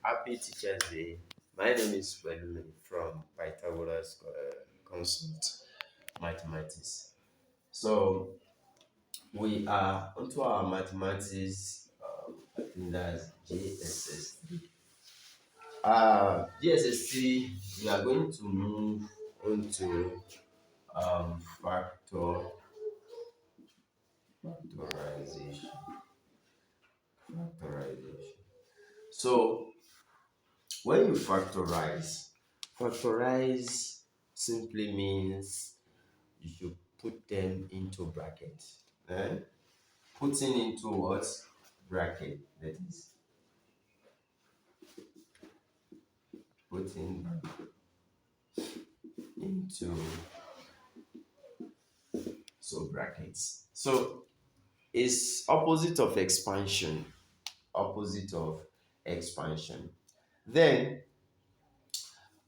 Happy Teachers Day. My name is Welumi from Pythagoras Consult Mathematics. So we are onto our mathematics. I think that's JSS3. JSS3. We are going to move onto factorization. Factorization. So when you factorize simply means you should put them into bracket. Eh? Putting into what? Bracket. That is putting into brackets. So it's opposite of expansion. Opposite of expansion. Then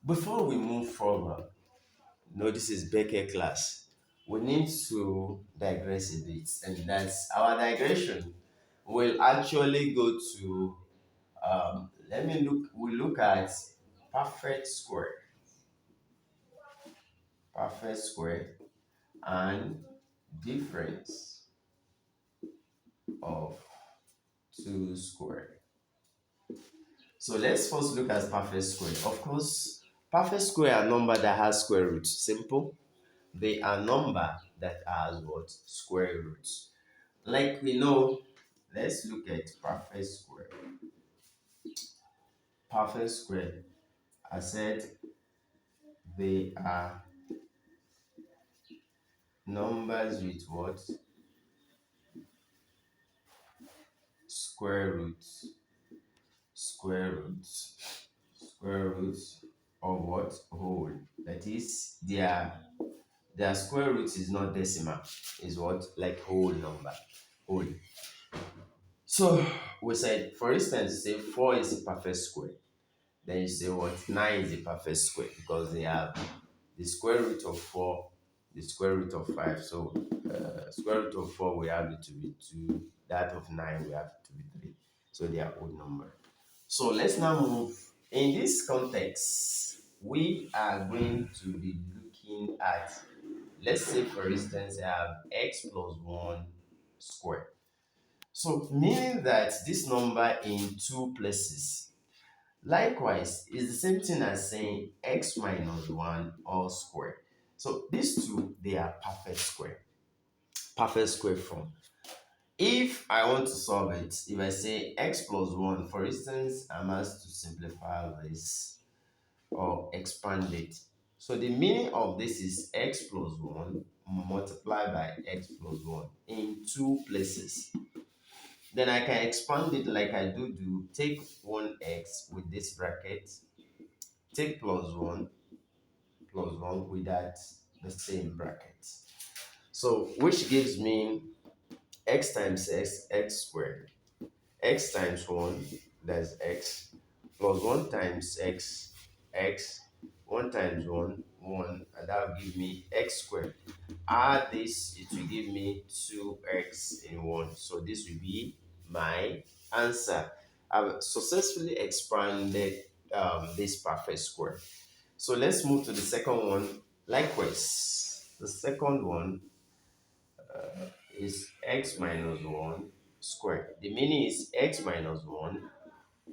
before we move forward, this is Becker class. We need to digress a bit, and that's our digression will actually go to let me look we look at perfect square perfect square and difference of two square. So let's first look at perfect square. Of course, perfect square are number that has square roots. Simple. They are number that has what? Square roots. Like we know, let's look at perfect square. Perfect square, I said they are numbers with what? Square roots. Square roots. Square roots of what? Whole. That is, their square root is not decimal. Is what? Like whole number. Whole. So we said, for instance, say 4 is a perfect square. Then you say what? 9 is a perfect square because they have the square root of 4, the square root of 5. So square root of 4 we have it to be 2. That of 9 we have it to be 3. So they are odd number. So let's now move. In this context, we are going to be looking at, let's say for instance, I have x plus 1 square. So meaning that this number in two places. Likewise, it's the same thing as saying x minus 1 all square. So these two, they are perfect square. Perfect square form. If I want to solve it, if I say x plus 1, for instance, I'm asked to simplify this or expand it. So the meaning of this is x plus 1 multiplied by x plus 1 in two places. Then I can expand it like I do. Take 1x with this bracket, take plus 1 without the same bracket. So which gives me x times x squared. X times 1, that's x, plus 1 times x, 1 times 1, 1, and that will give me x squared. Add this, it will give me 2x in 1. So this will be my answer. I've successfully expanded this perfect square. So let's move to the second one. Likewise, the second one is x minus 1 squared. The meaning is x minus 1,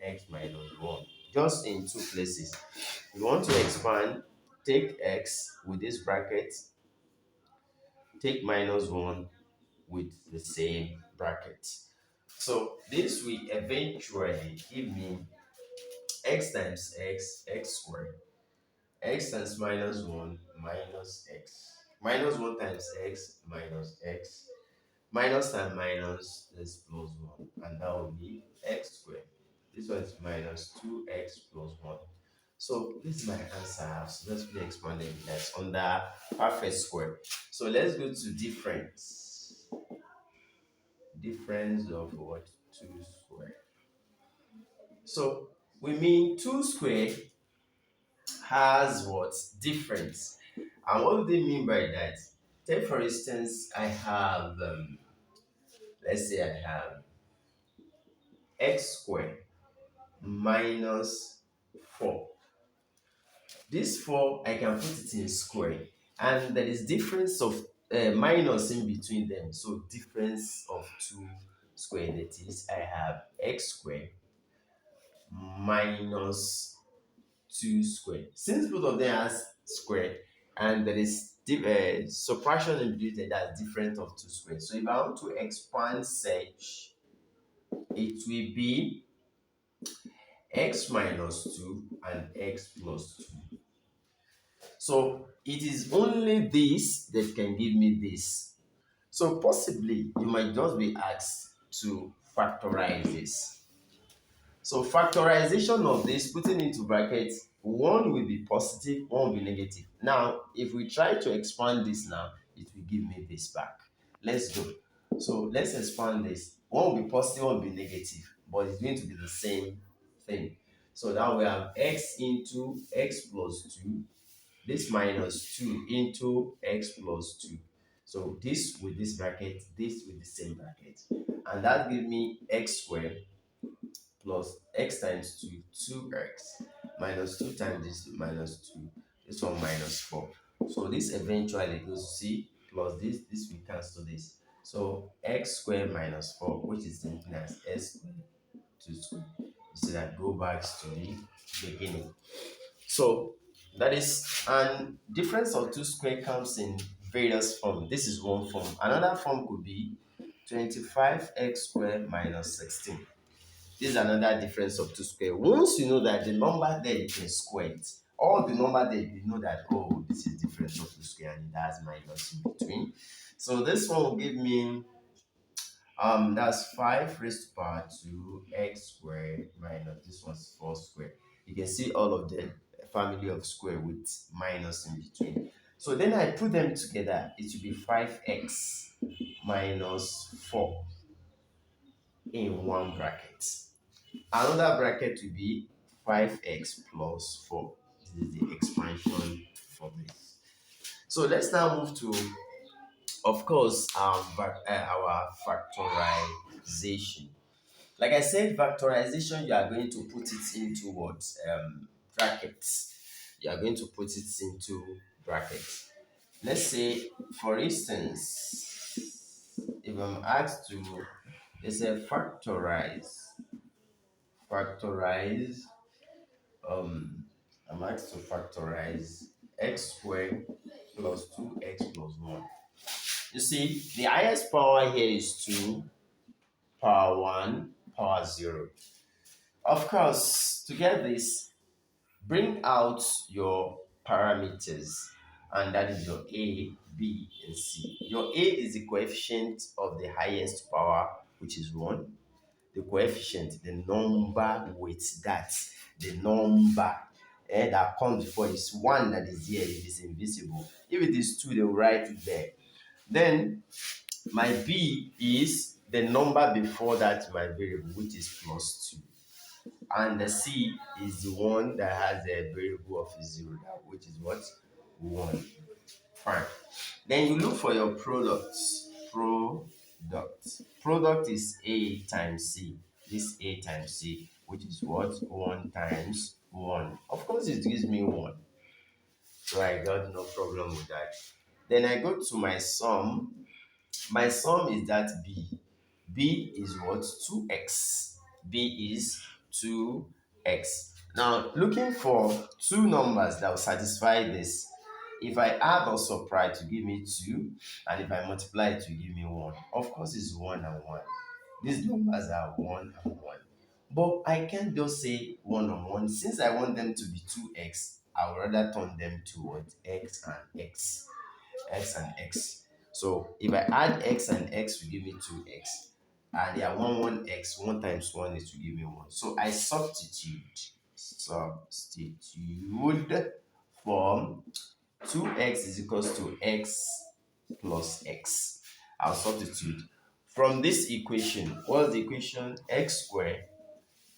x minus 1. Just in two places. You want to expand, take x with this bracket, take minus 1 with the same bracket. So this will eventually give me x times x squared. X times minus 1 minus x. Minus 1 times x minus x. Minus and minus is plus 1. And that will be x squared. This one is minus 2x plus 1. So this is my answer. I've successfully expanded that's under perfect square. So let's go to difference. Difference of what? 2 square. So we mean 2 square has what? Difference. And what do they mean by that? Take for instance, I have, let's say I have x squared minus 4. This 4, I can put it in square. And there is difference of minus in between them. So difference of 2 square. That is, I have x squared minus 2 squared. Since both of them are square and there is subtraction in between that's different of 2 squared. So if I want to expand such, it will be x minus 2 and x plus 2. So it is only this that can give me this. So possibly you might just be asked to factorize this. So factorization of this, putting into brackets, one will be positive, one will be negative. Now, if we try to expand this now, it will give me this back. Let's go. So let's expand this. One will be positive, one will be negative, but it's going to be the same thing. So now we have x into x plus 2, this minus 2 into x plus 2. So this with this bracket, this with the same bracket. And that gives me x squared plus x times 2, 2x, minus 2 times this minus 2, this one minus 4. So this eventually goes to c plus this will cancel this. So x squared minus 4, which is the same as s squared 2 squared. You see that go back to the beginning. So that is, and difference of 2 square comes in various forms. This is one form. Another form could be 25x squared minus 16. This is another difference of 2 square. Once you know that the number there you can square it, all the number there you know that, oh, this is difference of 2 square and it has minus in between. So this one will give me that's 5 raised to power 2 x squared minus this one's 4 squared. You can see all of them family of square with minus in between. So then I put them together, it will be 5x minus 4 in one bracket. Another bracket will be 5x plus 4. This is the expansion for this. So let's now move to, of course, our factorization. Like I said, factorization, you are going to put it into what? Brackets. You are going to put it into brackets. Let's say, for instance, if I'm asked to, let's say factorize, um, I'm asked to factorize x squared plus 2x plus 1. You see, the highest power here is 2, power 1, power 0. Of course, to get this, bring out your parameters, and that is your A, B, and C. Your A is the coefficient of the highest power, which is 1. The coefficient, the number with that, the number that comes before is 1 that is here, it is invisible. If it is 2, they will write it there. Then my B is the number before that, my variable, which is plus 2. And the C is the one that has a variable of 0, which is what? 1. Fine. Then you look for your products. Product is A times C. This A times C, which is what? 1 times 1. Of course, it gives me 1. So I got no problem with that. Then I go to my sum. My sum is that B. B is what? 2x. B is 2x. Now, looking for two numbers that will satisfy this. If I add or subtract to give me 2, and if I multiply it to give me 1. Of course, it's 1 and 1. These numbers are 1 and 1. But I can't just say 1 and 1. Since I want them to be 2x, I would rather turn them to what? X and x. X and x. So if I add x and x will give me 2x. And yeah, 1 x, 1 times 1 is to give me 1. So I substitute from 2x is equals to x plus x. I'll substitute. From this equation, what's the equation? X squared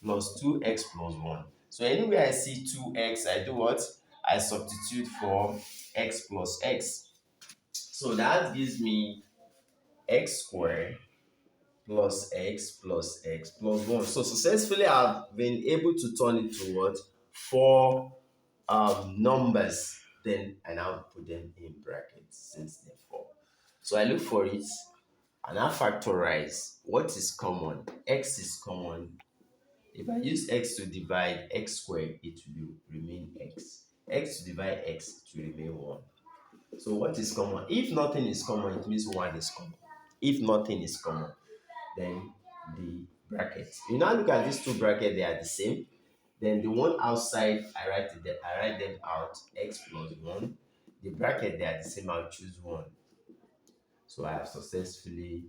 plus 2x plus 1. So anywhere I see 2x, I do what? I substitute for x plus x. So that gives me x squared plus x plus 1. So successfully I've been able to turn it to what? Four numbers. Then I now put them in brackets since they're four. So I look for it and I factorize. What is common? X is common. If I use x to divide x squared, it will remain x. X to divide x, it will remain 1. So what is common? If nothing is common, it means 1 is common. If nothing is common, then the brackets. You now look at these two brackets, they are the same. Then the one outside, I write them out, x plus 1. The bracket, they are the same, I'll choose 1. So I have successfully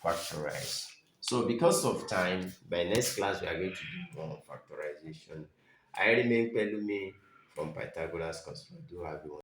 factorized. So because of time, by next class we are going to do more factorization. I remain Pelumi from Pythagoras Construct. Do have you